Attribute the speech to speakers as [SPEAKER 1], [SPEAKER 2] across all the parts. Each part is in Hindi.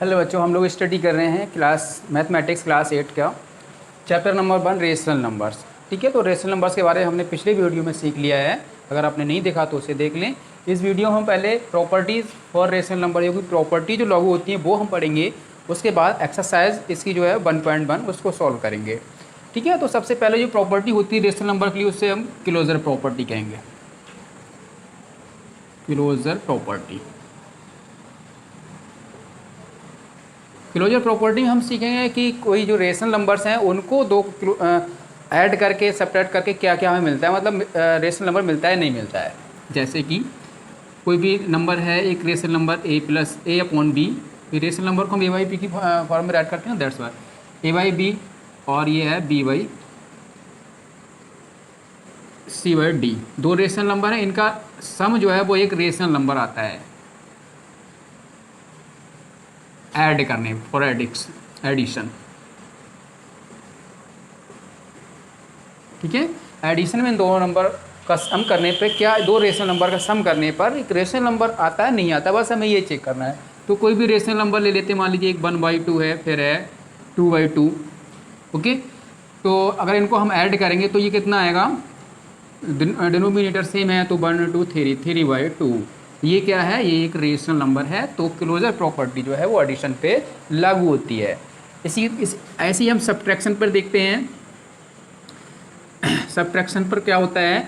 [SPEAKER 1] हेलो बच्चों, हम लोग स्टडी कर रहे हैं मैथमेटिक्स क्लास 8 का चैप्टर नंबर 1 रेशनल नंबर्स। ठीक है, तो रेशनल नंबर्स के बारे में हमने पिछले वीडियो में सीख लिया है। अगर आपने नहीं देखा तो उसे देख लें। इस वीडियो में हम पहले प्रॉपर्टीज़ फॉर रेशनल नंबर की प्रॉपर्टी जो लागू होती है वो हम पढ़ेंगे। उसके बाद एक्सरसाइज इसकी जो है 1.1 उसको सॉल्व करेंगे। ठीक है, तो सबसे पहले जो प्रॉपर्टी होती है रेशनल नंबर के लिए उससे हम क्लोजर प्रॉपर्टी कहेंगे। क्लोजर प्रॉपर्टी क्लोजर प्रॉपर्टी में हम सीखेंगे कि कोई जो रेशनल नंबर्स हैं उनको दो ऐड करके सब्ट्रैक्ट करके क्या क्या हमें मिलता है, मतलब रेशनल नंबर मिलता है नहीं मिलता है। जैसे कि कोई भी नंबर है, एक rational number a plus a upon b, rational number को हम a/b की फॉर्म में ऐड करते हैं, दैट्स वाई a/b, और ये है b/c/d। दो रेशनल नंबर हैं, इनका सम जो है वो एक रेशनल नंबर आता है ऐड करने फॉर एडिशन। ठीक है, एडिशन में दो नंबर का सम करने पे क्या, दो रेशनल नंबर का सम करने पर एक रेशनल नंबर आता है नहीं आता, बस हमें ये चेक करना है। तो कोई भी रेशनल नंबर ले लेते हैं, मान लीजिए एक 1/2 है, फिर है 2/2। ओके, तो अगर इनको हम ऐड करेंगे तो ये कितना आएगा, डिनोमिनेटर सेम है तो 1 2 3 3/2। ये क्या है, ये एक रेशनल नंबर है। तो क्लोजर प्रॉपर्टी जो है वो एडिशन पे लागू होती है। ऐसे ही हम सब्ट्रैक्शन पर देखते हैं। सब्ट्रैक्शन पर क्या होता है,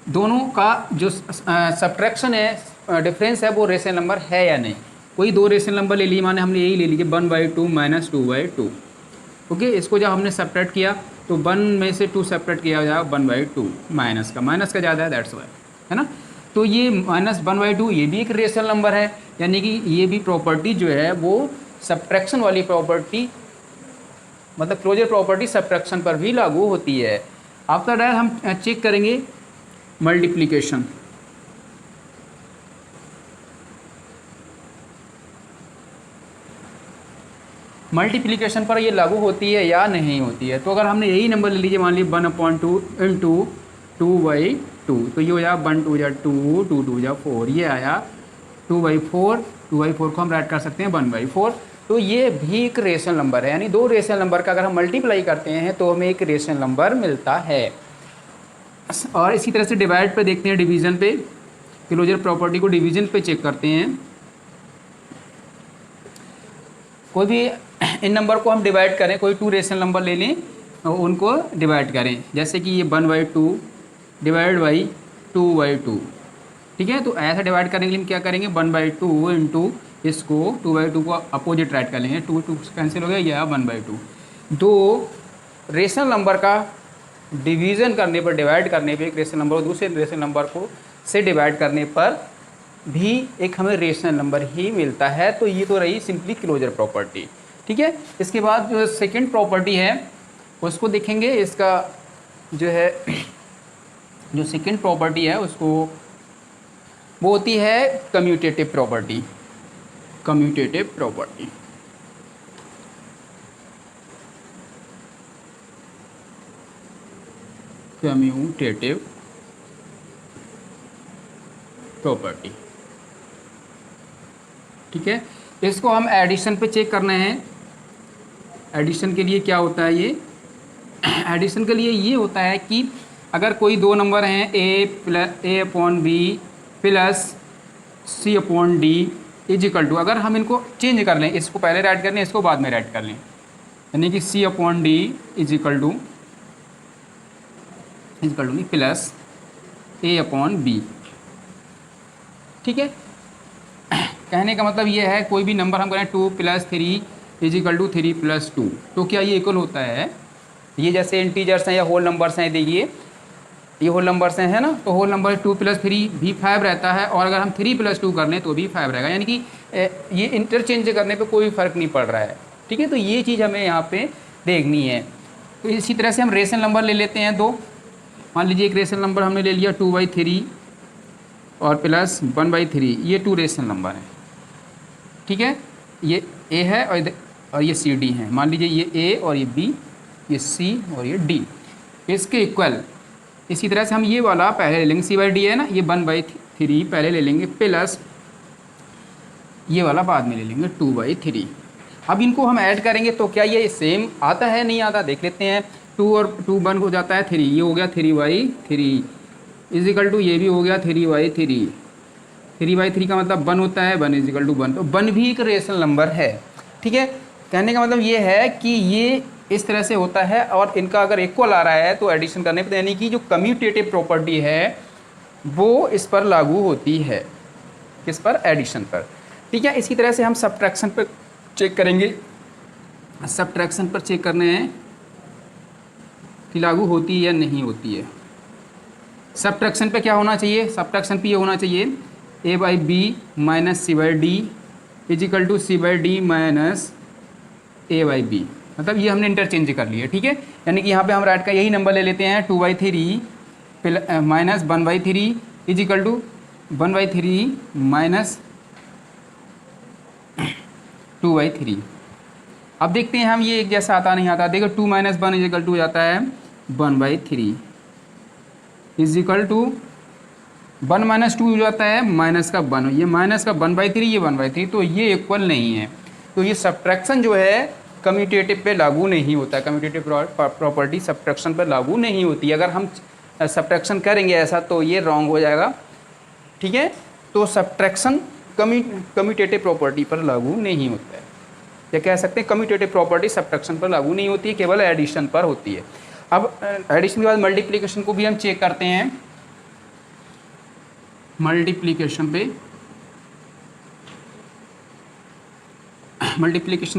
[SPEAKER 1] दोनों का जो सब्ट्रैक्शन है, डिफरेंस है, वो रेशनल नंबर है या नहीं। कोई दो रेशनल नंबर ले लिए, माने हमने यही ले लीजिए 1/2 माइनस 2/2। ओके, इसको जब हमने सब्ट्रैक्ट किया तो 1 में से 2 सब्ट्रैक्ट किया जाएगा 1/2, माइनस का ज़्यादा है, दैट्स वाई, है ना। तो ये -1/2 ये भी एक रेशनल नंबर है, यानी कि ये भी प्रॉपर्टी जो है वो सब्ट्रैक्शन वाली प्रॉपर्टी, मतलब क्लोजर प्रॉपर्टी सब्ट्रैक्शन पर भी लागू होती है। आफ्टर दैट हम चेक करेंगे मल्टीप्लिकेशन। मल्टीप्लिकेशन पर ये लागू होती है या नहीं होती है। तो अगर हमने यही नंबर ले लीजिए, मान लीजिए 1/2 इंटू 2/2, तो ये हो जाएगा 1 2 जा 2, 2 2 जा 4, ये आया 2/4। 2/4 को हम राइट कर सकते हैं 1/4। तो ये भी एक रेशनल नंबर है, यानी दो रेशनल नंबर का अगर हम मल्टीप्लाई करते हैं तो हमें एक रेशनल नंबर मिलता है। और इसी तरह से डिवाइड पे देखते हैं, डिवीज़न पे, क्लोजर प्रॉपर्टी को डिवीज़न पे चेक करते हैं। कोई भी इन नंबर को हम डिवाइड करें, कोई 2 रेशनल नंबर ले लें और उनको डिवाइड करें, जैसे कि ये 1/2 डिवाइड बाई 2/2। ठीक है, तो ऐसा डिवाइड करने के लिए हम क्या करेंगे, 1/2 इंटू इसको 2/2 को अपोजिट राइट कर लेंगे, 2 2 कैंसिल हो गया, यह 1/2। दो रेशनल नंबर का डिवीज़न करने पर, डिवाइड करने पर, एक रेशनल नंबर को दूसरे रेशनल नंबर को से डिवाइड करने पर भी एक हमें रेशनल नंबर ही मिलता है। तो ये तो रही सिंपली क्लोजर प्रॉपर्टी। ठीक है, इसके बाद जो सेकंड प्रॉपर्टी है उसको देखेंगे। इसका जो है जो सेकंड प्रॉपर्टी है उसको वो होती है commutative property. Commutative property commutative property. ठीक है, इसको हम एडिशन पे चेक करना है। एडिशन के लिए क्या होता है, ये एडिशन के लिए ये होता है कि अगर कोई दो नंबर हैं a/b plus c/d is equal to, अगर हम इनको चेंज कर लें, इसको पहले राइट कर लें, इसको बाद में राइट कर लें, यानी कि c/d इजिकल टू नहीं प्लस a/b। ठीक है, कहने का मतलब ये है, कोई भी नंबर हम करें 2 + 3 इजिकल टू 3 + 2, तो क्या ये इक्वल होता है। ये जैसे इंटीजर्स हैं या होल नंबर्स हैं, देखिए ये होल नंबर्स हैं, है ना। तो होल नंबर 2 + 3 भी 5 रहता है, और अगर हम 3 + 2 कर लें तो भी 5 रहेगा, यानी कि ये इंटरचेंज करने पे कोई फ़र्क नहीं पड़ रहा है। ठीक है, तो ये चीज़ हमें यहाँ पे देखनी है। तो इसी तरह से हम रेशनल नंबर ले लेते हैं दो। मान लीजिए एक रेशनल नंबर हमने ले लिया 2/3 और प्लस 1/3, ये 2 रेशनल नंबर हैं। ठीक है, ये a है और ये c/d है। मान लीजिए ये a और ये b, ये c और ये d, इसके इक्वल। इसी तरह से हम ये वाला पहले ले लेंगे, c/d है ना, ये 1/3 पहले ले लेंगे, प्लस ये वाला बाद में ले लेंगे 2/3। अब इनको हम ऐड करेंगे तो क्या ये सेम आता है, नहीं आता, देख लेते हैं। 2 और 2 बन हो जाता है 3, ये हो गया 3/3 इज इक्वल टू ये भी हो गया 3/3। 3/3 का मतलब 1 होता है, 1 इज इक्वल टू 1, तो 1 भी एक रेशनल नंबर है। ठीक है, कहने का मतलब ये है कि ये इस तरह से होता है, और इनका अगर इक्वल आ रहा है तो एडिशन करने पर, यानी कि जो कम्यूटेटिव प्रॉपर्टी है वो इस पर लागू होती है, किस पर, एडिशन पर। ठीक है, इसी तरह से हम सब्ट्रैक्शन पर चेक करेंगे। सब्ट्रैक्शन पर चेक करने हैं कि लागू होती है या नहीं होती है। सब्ट्रैक्शन पे क्या होना चाहिए, सब्ट्रैक्शन पे ये होना चाहिए a/b minus c/d is equal to c/d minus a/b, मतलब ये हमने इंटरचेंज कर लिया। ठीक है, यानी कि यहाँ पे हम राइट का यही नंबर ले लेते हैं 2/3 minus 1/3 is equal to 1/3 minus 2/3। अब देखते हैं हम ये एक जैसा आता नहीं आता। देखो 2 माइनस 1 इज इक्वल टू हो जाता है 1/3 इज इक्वल टू 1 माइनस 2 हो जाता है माइनस का 1, ये माइनस का 1/3, ये 1/3, तो ये इक्वल नहीं है। तो ये सब्ट्रैक्शन जो है कम्यूटेटिव पे लागू नहीं होता, कम्यूटेटिव प्रॉपर्टी सब्ट्रैक्शन पर लागू नहीं होती। अगर हम सब्ट्रैक्शन करेंगे ऐसा तो ये रॉन्ग हो जाएगा। ठीक है, तो सब्ट्रैक्शन कम्यूटेटिव प्रॉपर्टी पर लागू नहीं होता है, या कह सकते हैं कम्यूटेटिव प्रॉपर्टी सब्ट्रैक्शन पर लागू नहीं होती है, केवल एडिशन पर होती है। अब एडिशन के बाद मल्टीप्लिकेशन को भी हम चेक करते हैं। मल्टीप्लिकेशन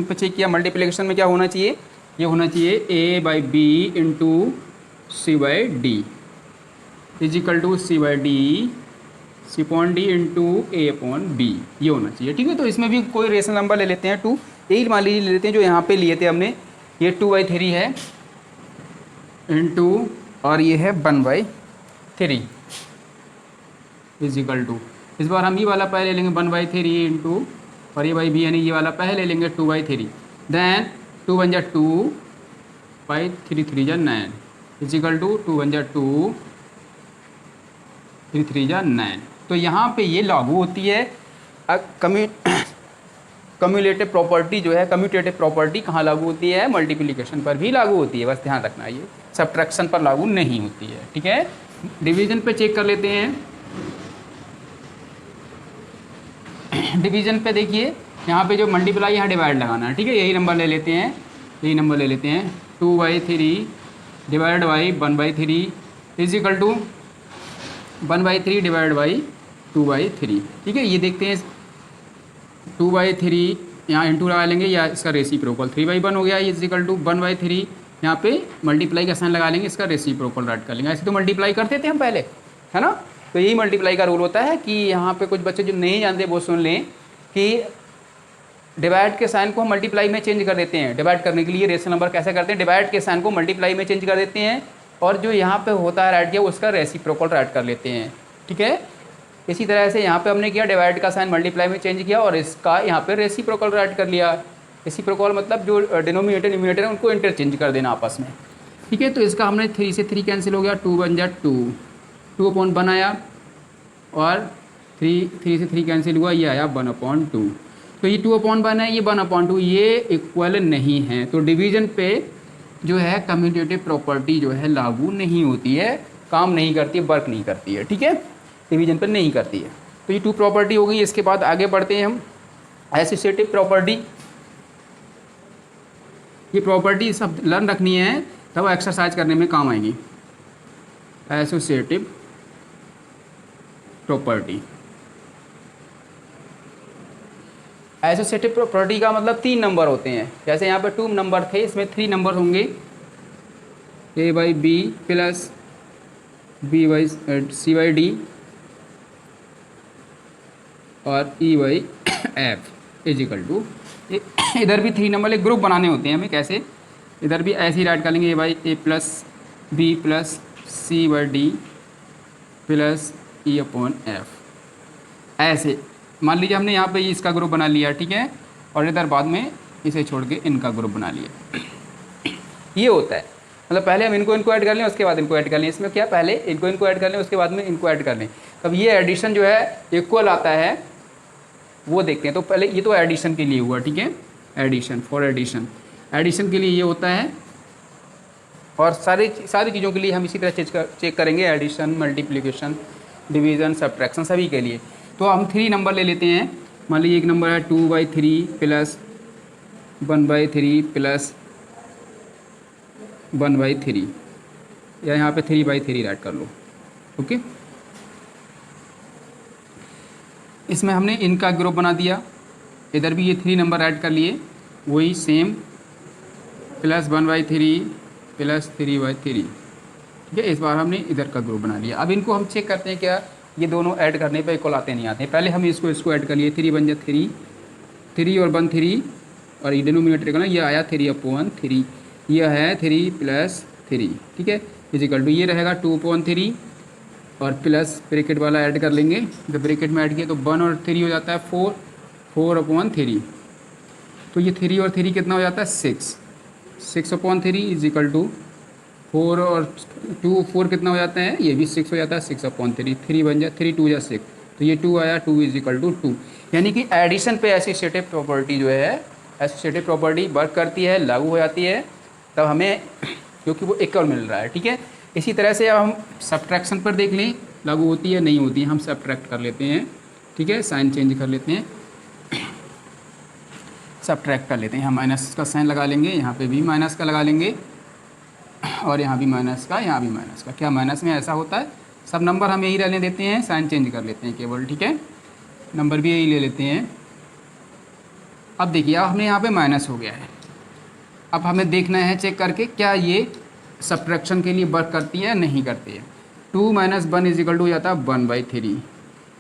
[SPEAKER 1] पे चेक किया। मल्टीप्लिकेशन में क्या होना चाहिए, ये होना चाहिए a/b into c/d is equal to c/d c/d into a/b, ये होना चाहिए। ठीक है, तो इसमें भी कोई रेशनल नंबर ले लेते हैं 2, यही मान लीजिए ले लेते हैं जो यहाँ पे लिए थे हमने, ये 2/3 है इंटू और ये है 1/3 इज इक्वल टू, इस बार हम ये वाला पहले ले लेंगे 1/3 इंटू और ये बाई बी, यानी ये वाला पहले ले लेंगे 2/3, देन 2 1 जा 2/3 3 जा 9 इज इक्वल टू 2 1 जा 2 3 3 जा 9। तो यहाँ पे ये लागू होती है। कम्यूलेटिव प्रॉपर्टी जो है, कम्यूटेटिव प्रॉपर्टी कहाँ लागू होती है, मल्टीप्लिकेशन पर भी लागू होती है, बस ध्यान रखना, ये सब्ट्रैक्शन पर लागू नहीं होती है। ठीक है, डिवीजन पे चेक कर लेते हैं। डिवीजन पे देखिए यहाँ पे जो मल्टीप्लाई, यहाँ डिवाइड लगाना है। ठीक है, यही नंबर ले लेते हैं, 2/3 divide by 1/3 is equal to 1/3 divide by 2/3। ठीक है, ये देखते हैं 2/3 यहाँ इंटू लगा लेंगे या इसका रेसिप्रोकल 3/1 हो गया इज इक्वल टू 1/3, यहाँ पे मल्टीप्लाई का साइन लगा लेंगे, इसका रेसिप्रोकल राइट कर लेंगे। ऐसे तो मल्टीप्लाई करते थे हम पहले, है ना। तो यही मल्टीप्लाई का रूल होता है कि यहाँ पे कुछ बच्चे जो नहीं जानते वो सुन लें कि डिवाइड के साइन को हम मल्टीप्लाई में चेंज कर देते हैं। डिवाइड करने के लिए रेशनल नंबर कैसे करते हैं, डिवाइड के साइन को मल्टीप्लाई में चेंज कर देते हैं, और जो यहाँ पे होता है राइट किया उसका रेसिप्रोकल राइट कर लेते हैं। ठीक है, इसी तरह से यहाँ पे हमने किया, डिवाइड का साइन मल्टीप्लाई में चेंज किया और इसका यहाँ पे रेसिप्रोकल राइट कर लिया। रेसिप्रोकल मतलब जो डिनोमिनेटर न्यूमिनेटर है उनको इंटरचेंज कर देना आपस में। ठीक है, तो इसका हमने 3 से 3 कैंसिल हो गया, 2 1 जा 2/1 आया, और 3 से 3 कैंसिल हुआ, ये आया 1/2। तो ये 2/1 है, ये 1/2, ये इक्वल नहीं है। तो डिवीजन पे जो है कम्यूटेटिव प्रॉपर्टी जो है लागू नहीं होती है, काम नहीं करती है, वर्क नहीं करती है। ठीक है, डिवीजन पर नहीं करती है। तो ये 2 प्रॉपर्टी हो गई। इसके बाद आगे बढ़ते हैं हम, एसोसिएटिव प्रॉपर्टी। ये प्रॉपर्टी सब लर्न रखनी है, तब एक्सरसाइज करने में काम आएंगी। एसोसिएटिव प्रॉपर्टी, एसोसिएटिव प्रॉपर्टी का मतलब 3 नंबर होते हैं। जैसे यहाँ पर 2 नंबर थे, इसमें 3 नंबर होंगे, a/b प्लस c/d और e/f इज इक्वल टू, इधर भी 3 नंबर एक ग्रुप बनाने होते हैं हमें। कैसे, इधर भी ऐसे ही राइट कर लेंगे, a/a plus b plus c/d plus e/f। ऐसे मान लीजिए हमने यहाँ पे इसका ग्रुप बना लिया, ठीक है, और इधर बाद में इसे छोड़ के इनका ग्रुप बना लिया। ये होता है, मतलब पहले हम इनको ऐड कर लें, उसके बाद इनको ऐड कर लें। इसमें क्या, पहले इनको ऐड कर लें, उसके बाद में इनको ऐड कर लें। तब ये एडिशन जो है इक्वल आता है, वो देखते हैं। तो पहले ये तो एडिशन के लिए हुआ, ठीक है, एडिशन, फॉर एडिशन, एडिशन के लिए ये होता है। और सारी चीज़ों के लिए हम इसी तरह चेक करेंगे, एडिशन, मल्टीप्लिकेशन, डिवीज़न, सब्ट्रैक्शन, सभी के लिए। तो हम 3 नंबर ले लेते हैं। मान लीजिए एक नंबर है 2/3 प्लस 1/3 प्लस 1/3, या यहाँ पे 3/3 ऐड कर लो। ओके, इसमें हमने इनका ग्रुप बना दिया, इधर भी ये 3 नंबर ऐड कर लिए, वही सेम प्लस 1/3 प्लस 3/3। ठीक है, इस बार हमने इधर का ग्रुप बना लिया। अब इनको हम चेक करते हैं क्या ये दोनों ऐड करने पे इक्वल आते नहीं आते। पहले हम इसको ऐड कर लिए, 3 बन जाए 3, 3 और 1 3, और ये डिनोमिनेटर का ना ये आया 3/3, यह है 3 + 3। ठीक है, इजिकल टू ये रहेगा 2/3 और प्लस ब्रैकेट वाला ऐड कर लेंगे। जब ब्रैकेट में ऐड किया तो 1 और 3 हो जाता है 4, 4/3। तो ये 3 और 3 कितना हो जाता है 6, 6/3 इजिकल टू 4 और 2, 4 कितना हो जाता है, ये भी 6 हो जाता है 6/3। 3 बन जाए 3 2 जा 6, तो ये 2 आया, 2 इजिकल टू 2। यानी कि एडिशन पे एसोसिएटिव प्रॉपर्टी जो है, एसोसिएटिव प्रॉपर्टी वर्क करती है, लागू हो जाती है तब हमें, क्योंकि वो इक्वल मिल रहा है। ठीक है, इसी तरह से अब हम सब्ट्रैक्शन पर देख लें लागू होती है नहीं होती है। हम सब्ट्रैक्ट कर लेते हैं। ठीक है, साइन चेंज कर लेते हैं, सब्ट्रैक्ट कर लेते हैं। हम माइनस का साइन लगा लेंगे, यहाँ पे भी माइनस का लगा लेंगे, और यहाँ भी माइनस का, यहाँ भी माइनस का। क्या माइनस में ऐसा होता है, सब नंबर हम यही रहने देते हैं, साइन चेंज कर लेते हैं केवल। ठीक है, नंबर भी यही ले लेते हैं। अब देखिए, अब हमने यहाँ पे माइनस हो गया है। अब हमें देखना है चेक करके क्या ये सब्ट्रैक्शन के लिए वर्क करती है या नहीं करती है। 2 - 1 इजिकल टू हो जाता है 1/3,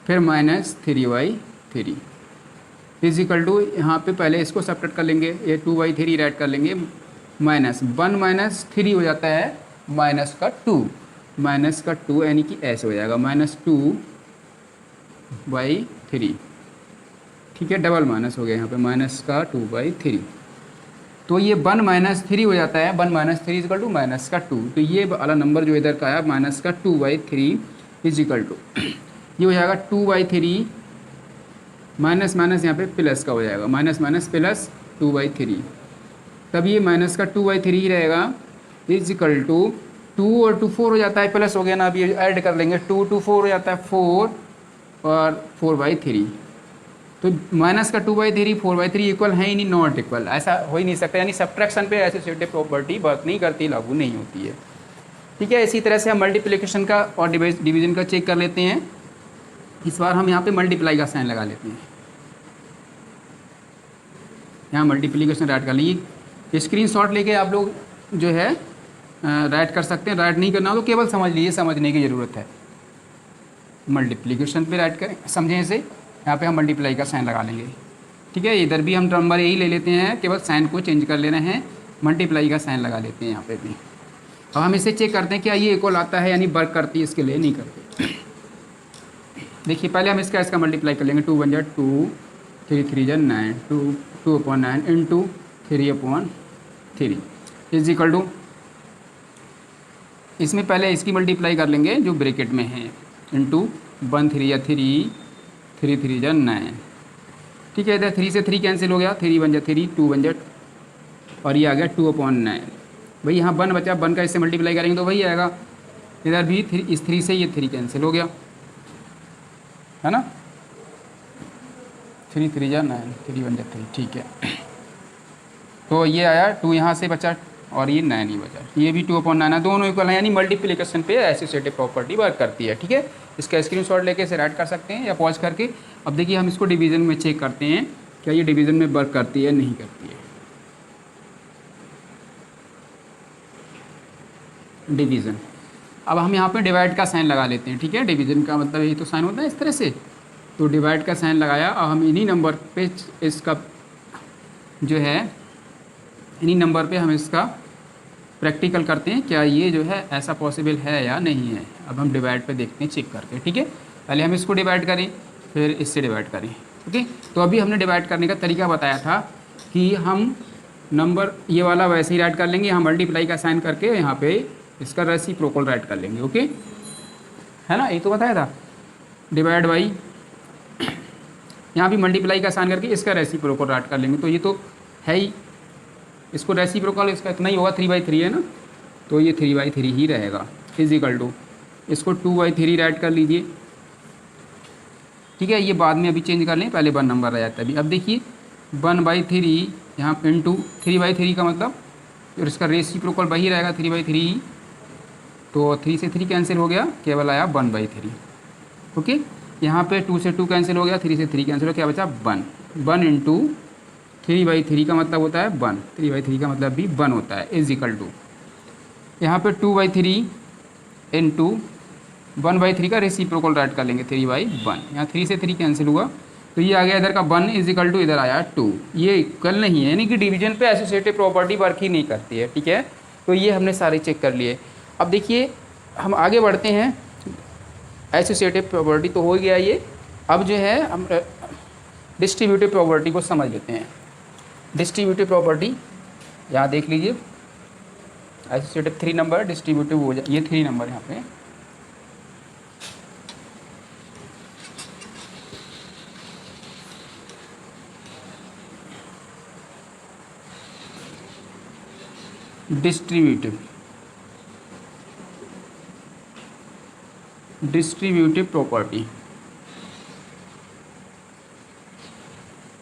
[SPEAKER 1] फिर -3/3 इजिकल टू, यहाँ पे पहले इसको सब्ट्रैक्ट कर लेंगे, ये 2/3 ऐड कर लेंगे, -1 - 3 हो जाता है -2 यानी कि ऐसे हो जाएगा -2/3। ठीक है, डबल माइनस हो गया यहाँ पे, -2/3। तो ये 1 - 3 हो जाता है, 1 - 3 इजिकल टू -2। तो ये वाला नंबर जो इधर का आया -2/3 इजिकल टू, ये हो जाएगा 2/3, माइनस माइनस यहाँ पे प्लस का हो जाएगा, माइनस माइनस प्लस 2/3। तब ये -2/3 ही रहेगा इजिकल टू 2 और 2 4 हो जाता है, प्लस हो गया ना, अभी ऐड कर लेंगे, 2 2 4 हो जाता है 4 और 4/3। तो -2/3 4/3 इक्वल है ही नहीं, नॉट इक्वल, ऐसा हो ही नहीं सकता। यानी सब्ट्रैक्शन पे एसोसिएटिव प्रॉपर्टी वर्क नहीं करती, लागू नहीं होती है। ठीक है, इसी तरह से हम मल्टीप्लिकेशन का और डिवीजन का चेक कर लेते हैं। इस बार हम यहाँ पे मल्टीप्लाई का साइन लगा लेते हैं, यहाँ मल्टीप्लिकेशन राइट कर लीजिए। स्क्रीनशॉट लेके आप लोग जो है राइट कर सकते हैं, राइट नहीं करना हो तो केवल समझ लीजिए, समझने की ज़रूरत है। मल्टीप्लिकेशन पे राइट करें, समझें इसे, यहाँ पे हम मल्टीप्लाई का साइन लगा लेंगे। ठीक है, इधर भी हम नंबर यही ले लेते हैं, केवल साइन को चेंज कर लेना है, मल्टीप्लाई का साइन लगा लेते हैं यहाँ पे भी। अब हम इसे चेक करते हैं क्या ये इक्वल आता है, यानी वर्क करती है, इसके लिए नहीं करते। देखिए, पहले हम इसका मल्टीप्लाई कर लेंगे, 2 बन जाए 2, 3 3 जा 9, 2/9 इंटू 3/3 इज इक्वल टू, इसमें पहले इसकी मल्टीप्लाई कर लेंगे जो ब्रैकेट में है, इंटू 1 3 या 3, 3 3 जा 9। ठीक है, इधर 3 से 3 कैंसिल हो गया, 3 बन जाए 3, 2 बन जाए, और ये आ गया 2/9। भाई यहाँ 1 बचा, 1 का इससे मल्टीप्लाई करेंगे तो वही आएगा। इधर भी 3, इस 3 से ये 3 कैंसिल हो गया, है ना, 3 3 जा 9, 3 बन जाए 3। ठीक है, तो ये आया 2 यहाँ से बचा और ये 9 ही बचा, ये भी 2/9 है, दोनों इक्वल है, यानी मल्टीप्लिकेशन पे एसोसिएटिव प्रॉपर्टी वर्क करती है। ठीक है, इसका स्क्रीनशॉट लेके इसे राइट कर सकते हैं या पॉज करके। अब देखिए, हम इसको डिवीज़न में चेक करते हैं क्या ये डिवीज़न में वर्क करती है नहीं करती है। डिवीज़न, अब हम यहाँ पे डिवाइड का साइन लगा लेते हैं। ठीक है, डिवीज़न का मतलब यही तो साइन होता है इस तरह से। तो डिवाइड का साइन लगाया, और हम इन्हीं नंबर पे इसका जो है, इन्हीं नंबर पे हम इसका प्रैक्टिकल करते हैं क्या ये जो है ऐसा पॉसिबल है या नहीं है। अब हम डिवाइड पे देखते हैं चेक करके। ठीक है, पहले हम इसको डिवाइड करें, फिर इससे डिवाइड करें। ओके, तो अभी हमने डिवाइड करने का तरीका बताया था कि हम नंबर ये वाला वैसे ही राइट कर लेंगे, यहाँ मल्टीप्लाई का साइन करके यहाँ पे इसका रेसिप्रोकल राइट कर लेंगे। ओके, है ना, यही तो बताया था, डिवाइड बाई, यहाँ भी मल्टीप्लाई का साइन करके इसका रेसिप्रोकल राइट कर लेंगे। तो ये तो है ही, इसको रेसिप्रोकल इसका इतना ही होगा, 3/3 है ना, तो ये 3/3 ही रहेगा। फिजिकल टू इसको 2/3 राइट कर लीजिए, ठीक है। ये बाद में अभी चेंज कर लें, पहले 1 नंबर रह जाता है अभी। अब देखिए 1/3 यहाँ इंटू 3/3 का मतलब, और इसका रेसिप्रोकल वही रहेगा 3/3, तो 3 से 3 कैंसिल हो गया, केवल आया 1/3। ओके, यहाँ पे 2 से 2 कैंसिल हो गया, 3 से 3 कैंसिल हो गया, क्या बचा 1। 1 इंटू 3/3 का मतलब होता है 1, 3/3 का मतलब भी 1 होता है, इज इक्वल टू यहाँ पे 2/3 इंटू 1/3 का रेसिप्रोकल राइट कर लेंगे 3/1। यहाँ 3 से 3 कैंसिल हुआ, तो ये आ गया इधर का 1 इज इक्वल टू इधर आया 2। ये इक्वल नहीं है, यानी कि डिवीजन पे एसोसिएटिव प्रॉपर्टी वर्क ही नहीं करती है, ठीक है। तो ये हमने सारे चेक कर लिए। अब देखिए हम आगे बढ़ते हैं, एसोसिएटिव प्रॉपर्टी तो हो गया ये। अब जो है हम डिस्ट्रीब्यूटिव प्रॉपर्टी को समझ लेते हैं। डिस्ट्रीब्यूटिव प्रॉपर्टी यहाँ देख लीजिए, एसोसिएटिव 3 नंबर, डिस्ट्रीब्यूटिव हो जाए, ये 3 नंबर यहाँ पे। डिस्ट्रीब्यूटिव प्रॉपर्टी,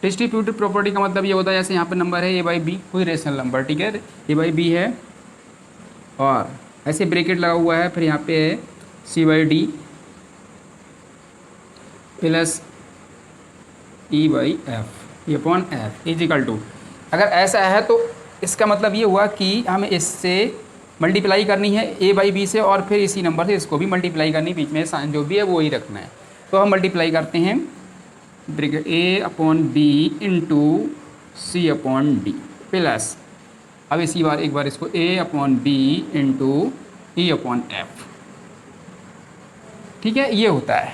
[SPEAKER 1] डिस्ट्रीब्यूटिव प्रॉपर्टी का मतलब ये होता है, जैसे यहाँ पे नंबर है a/b, कोई रेशनल नंबर, ठीक है, a/b है, और ऐसे ब्रैकेट लगा हुआ है, फिर यहाँ पे है c/d plus e/f upon f is equal to. अगर ऐसा है तो इसका मतलब ये हुआ कि हमें इससे मल्टीप्लाई करनी है a/b से, और फिर इसी नंबर से इसको भी मल्टीप्लाई करनी, बीच में साइन जो भी है वो ही रखना है। तो हम मल्टीप्लाई करते हैं bracket a/b into c/d plus, अब इसी बार एक बार इसको a/b इंटू e/f, ठीक है, ये होता है।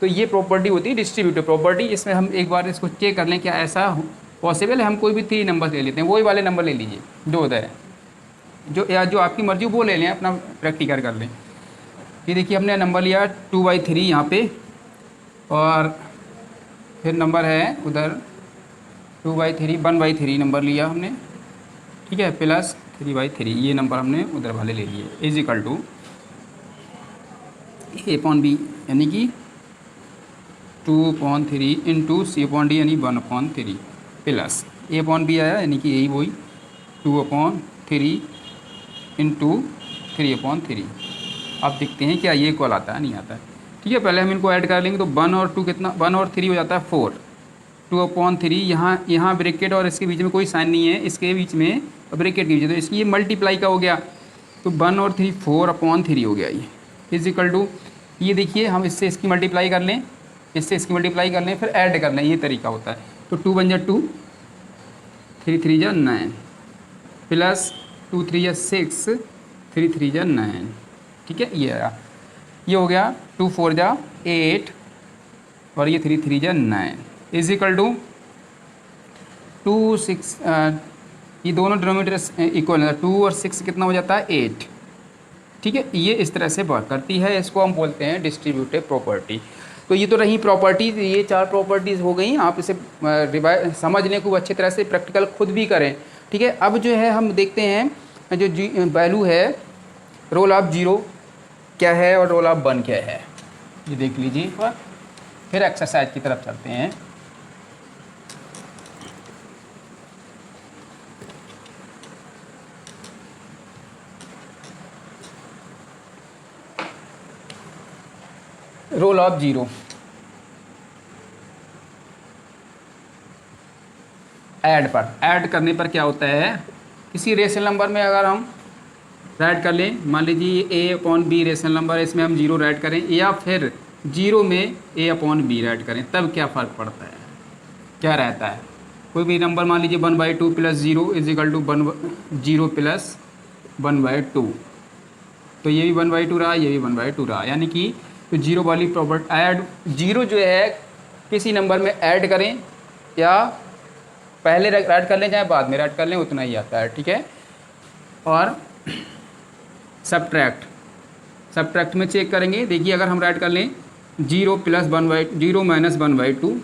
[SPEAKER 1] तो ये प्रॉपर्टी होती है डिस्ट्रीब्यूटिव प्रॉपर्टी। इसमें हम एक बार इसको चेक कर लें क्या ऐसा पॉसिबल है। हम कोई भी 3 नंबर ले लेते हैं, वही वाले नंबर ले लीजिए जो होता है, जो या जो आपकी मर्जी वो ले लें, अपना प्रैक्टिकल कर लें। ये देखिए हमने नंबर लिया 2/3 यहाँ पे, और फिर नंबर है उधर 2/3 1/3 नंबर लिया हमने, ठीक है, प्लस 3/3 ये नंबर हमने उधर वाले ले लिए, इज इक्वल टू a/b यानी कि 2/3 इंटू c/d यानी 1/3 प्लस a/b आया, यानी कि यही वही 2/3 इंटू 3/3। अब देखते हैं क्या ये इक्वल आता है नहीं आता है, ठीक है। पहले हम इनको ऐड कर लेंगे, तो 1 और 2 कितना, 1 और 3 हो जाता है 4, 2/3 यहाँ ब्रैकेट और इसके बीच में कोई साइन नहीं है, इसके बीच में ब्रैकेट कीजिए, तो इसकी ये मल्टीप्लाई का हो गया, तो 1 और 3 4/3 हो गया ये, इज इक्वल टू, ये देखिए हम इससे इसकी मल्टीप्लाई कर लें, इससे इसकी मल्टीप्लाई कर लें, फिर ऐड कर लें, ये तरीका होता है। तो 2 × 2, 3 × 3 = 9 प्लस 2 × 3 = 6, 3 × 3 = 9, ठीक है, ये आया। ये हो गया 2 × 4 = 8 और ये 3 × 3 = 9 इज इक्वल टू 2 6, ये दोनों डिनोमिनेटर इक्वल है, 2 और 6 कितना हो जाता है 8, ठीक है। ये इस तरह से वर्क करती है, इसको हम बोलते हैं डिस्ट्रीब्यूटिव प्रॉपर्टी। तो ये तो रही प्रॉपर्टीज़, ये 4 प्रॉपर्टीज़ हो गई। आप इसे समझ लें खूब अच्छी तरह से, प्रैक्टिकल खुद भी करें, ठीक है। अब जो है हम देखते हैं जो वैल्यू है रोल ऑफ 0 क्या है और रोल ऑफ 1 क्या है, ये देख लीजिए एक बार, फिर एक्सरसाइज की तरफ चलते हैं। रोल ऑफ 0, ऐड करने पर क्या होता है, किसी रेशनल नंबर में अगर हम राइट कर लें, मान लीजिए a/b रेशनल नंबर है, इसमें हम 0 राइट करें, या फिर 0 में a/b राइट करें, तब क्या फ़र्क पड़ता है, क्या रहता है। कोई भी नंबर मान लीजिए 1/2 + 0 इज इक्वल टू 0 + 1/2, तो ये भी 1/2 रहा, ये भी 1/2 रहा, यानी कि तो 0 वाली प्रॉपर्टी ऐड 0 जो है किसी नंबर में ऐड करें या पहले राइट कर लें चाहे बाद में राइट कर लें, उतना ही आता है, ठीक है। और सब्ट्रैक्ट में चेक करेंगे, देखिए अगर हम राइट कर लें 0 + 1/2, 0 - 1/2,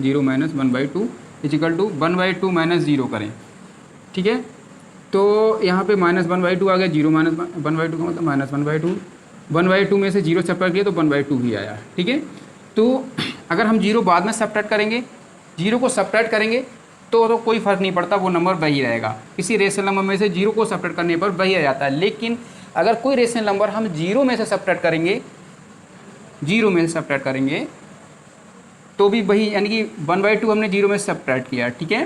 [SPEAKER 1] 0 - 1/2, इजिकल टू 1/2 माइनस 0 करें, ठीक है। तो यहाँ पे -1/2 आ गया, 0 -1/2 का मतलब -1/2, 1/2 में से 0 सब्ट्रैक्ट किया तो 1/2 ही आया, ठीक है। तो अगर हम 0 बाद में सब्ट्रैक्ट करेंगे, 0 को सब्ट्रैक्ट करेंगे तो कोई फ़र्क नहीं पड़ता, वो नंबर वही रहेगा। किसी रेशनल नंबर में से 0 को सब्ट्रैक्ट करने पर वही आ जाता है। लेकिन अगर कोई रेशनल नंबर हम 0 में से सब्ट्रैक्ट करेंगे, 0 में से सब्ट्रैक्ट करेंगे तो भी वही, यानी कि 1/2 हमने 0 में सब्ट्रैक्ट किया, ठीक है,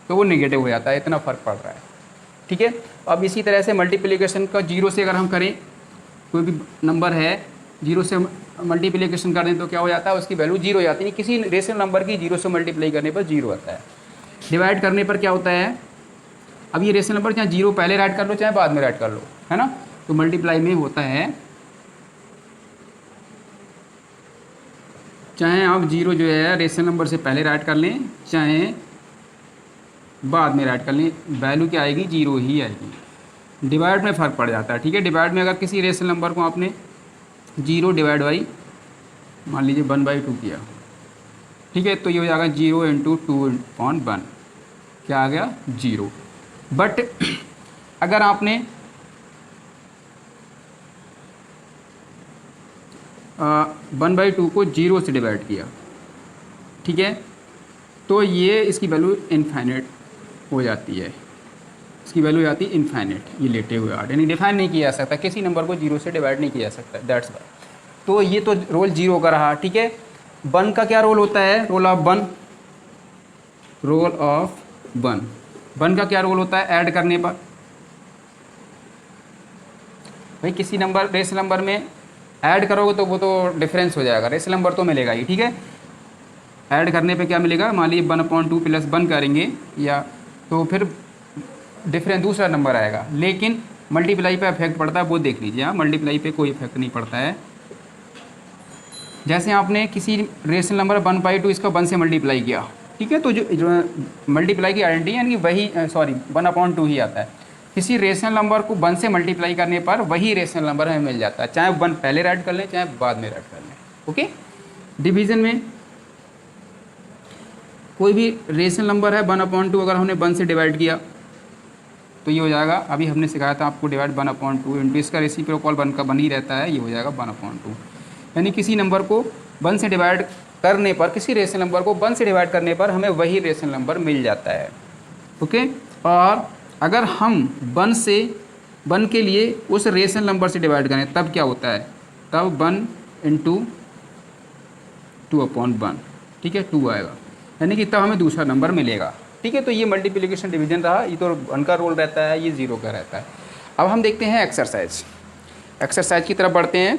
[SPEAKER 1] तो वो नेगेटिव हो जाता है, इतना फ़र्क पड़ रहा है, ठीक है। अब इसी तरह से मल्टीप्लिकेशन का 0 से अगर हम करें, कोई भी नंबर है 0 से मल्टीप्लिकेशन कर दें तो क्या हो जाता है, उसकी वैल्यू 0 हो जाती है। किसी रेशनल नंबर की 0 से मल्टीप्लाई करने पर 0 आता है। डिवाइड करने पर क्या होता है, अब ये रेशनल नंबर चाहे 0 पहले राइट कर लो चाहे बाद में राइट कर लो, है ना। तो मल्टीप्लाई में होता है, चाहे आप 0 जो है रेशनल नंबर से पहले राइट कर लें चाहे बाद में राइट कर लें, वैल्यू क्या आएगी, 0 ही आएगी। डिवाइड में फ़र्क पड़ जाता है, ठीक है। डिवाइड में अगर किसी रेशनल नंबर को आपने 0 डिवाइड बाई मान लीजिए 1/2 किया, ठीक है, तो ये हो जाएगा 0 × 2/1, क्या आ गया, 0। बट अगर आपने 1/2 को 0 से डिवाइड किया, ठीक है, तो ये इसकी वैल्यू इनफाइनाइट हो जाती है, इसकी वैल्यू आती है इनफाइनाइट, ये लेटे हुए आर्ट, यानी डिफाइन नहीं किया जा सकता, किसी नंबर को 0 से डिवाइड नहीं किया जा सकता, दैट्स वाई। तो ये तो रोल 0 का रहा, ठीक है। 1 का क्या रोल होता है, रोल ऑफ 1, रोल ऑफ 1, 1 का क्या रोल होता है, ऐड करने पर। भाई किसी नंबर रेशनल नंबर में ऐड करोगे तो वो तो डिफरेंस हो जाएगा, रेशनल नंबर तो मिलेगा ही, ठीक है। ऐड करने पे क्या मिलेगा, मान लीजिए 1/2 + 1 करेंगे या तो फिर डिफरेंस दूसरा नंबर आएगा। लेकिन मल्टीप्लाई पे इफेक्ट पड़ता है, वो देख लीजिए, हाँ, मल्टीप्लाई पे कोई इफेक्ट नहीं पड़ता है। जैसे आपने किसी रेशनल नंबर 1/2 इसका 1 से मल्टीप्लाई किया, ठीक है, तो जो मल्टीप्लाई की आइडेंटिटी यानी कि वही 1/2 ही आता है। किसी रेशनल नंबर को 1 से मल्टीप्लाई करने पर वही रेशनल नंबर हमें मिल जाता है, चाहे 1 पहले राइट कर लें चाहे बाद में राइट कर लें, ओके। डिवीज़न में कोई भी रेशनल नंबर है 1/2, अगर हमने 1 से डिवाइड किया तो ये हो जाएगा, अभी हमने सिखाया था आपको डिवाइड 1/2 इंटू इसका रेसिप्रोकल 1 का 1 ही रहता है, ये हो जाएगा 1/2। यानी किसी नंबर को 1 से डिवाइड करने पर, किसी रेशनल नंबर को 1 से डिवाइड करने पर हमें वही रेशनल नंबर मिल जाता है, ओके। और अगर हम 1 के लिए उस रेशनल नंबर से डिवाइड करें तब क्या होता है, तब 1 × 2/1, ठीक है, 2 आएगा, यानी कि तब हमें दूसरा नंबर मिलेगा, ठीक है। तो ये मल्टीप्लिकेशन डिवीजन रहा, ये तो 1 का रोल रहता है, ये 0 का रहता है। अब हम देखते हैं एक्सरसाइज की तरफ बढ़ते हैं।